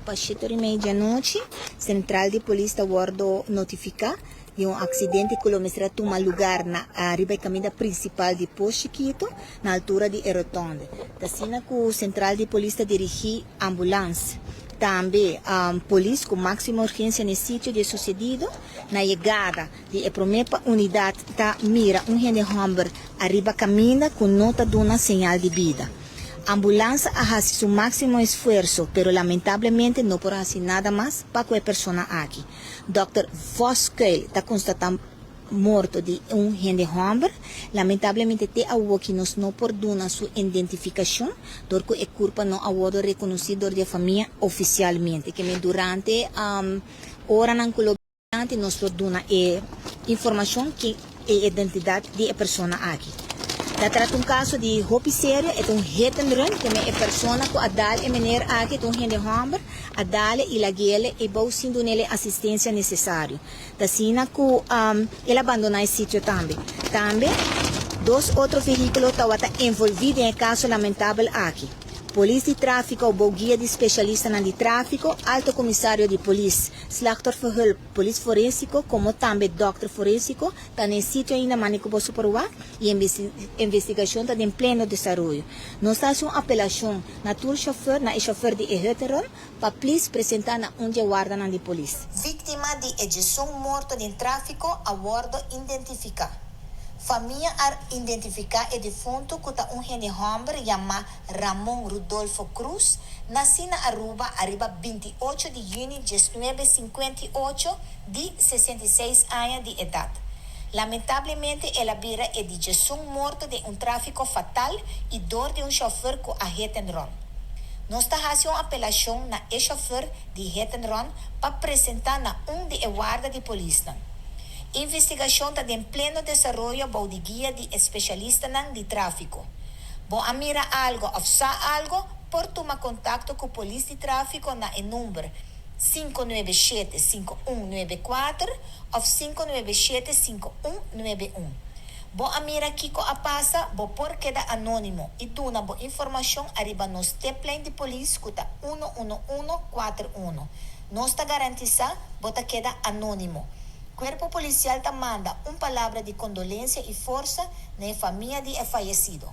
Às 7h30 da noite, Central de Polícia da Guarda notifica de um acidente que começou a tomar lugar na arriba caminho principal de Posto Quito, na altura de Rotonda. Assim que o Central de Polícia dirigir ambulância. Também polícia com máxima urgência no sítio de sucedido. Na chegada de a primeira unidade, mira gente homem arriba caminha com nota de uma señal de vida. A ambulância hace su máximo esfuerzo, pero lamentablemente no puede hacer nada más para que a persona aqui. Dr. Voskel está constatando morto de gente homem. Lamentavelmente te algo que nos não por dar sua identificação, porque a culpa não é reconhecido de família oficialmente, que durante hora na colaborante nós damos informação que é a identidade de persona aqui. Da trata caso de roupa séria, é hit and run, que é a pessoa que a dar a maneira aqui, gente homem, a dar e laguele e vou sendo nele assistência necessária. Da cena que ele abandonar o sítio também. Também, dois outros veículos estão envolvidos em caso lamentável aqui. Polícia de tráfico, ou guia de especialista de tráfico, alto comissário de polícia, slachtofferhulp, polícia forensico, como também doctor forensico, está no sítio ainda manico superar e investigação está em pleno desenvolvimento. Nós estamos uma apelação na tour chauffeur, na chauffeur de Eheteron, para please apresentar na onde guarda de polícia. Vítima de edição morto de tráfico, aguardo identificar. Família a identificar o defunto que gente homem chamado Ramon Rodolfo Cruz, nascido na Aruba, arriba 28 de junho de 1958, de 66 anos de idade. Lamentavelmente, ela vira a edição morto de tráfico fatal e dor de chauffeur com a hit and run. Nós estamos fazendo uma apelação na chauffeur de hit and run para apresentar na de guarda de polícia. Investigação está em pleno desenvolvimento por de guia de especialista de tráfico. Bom, a mira algo ou sa algo, por tomar contato com a polícia de tráfico na número 597-5194 ou 597-5191. Bom, a mira Kiko a passa, bom, por queda anônimo e duna boa informação arriba no stepline de polícia que está 11141. Nós está garantiza, bota queda anônimo. Cuerpo policial te manda palavra de condolência e força na família de fallecido.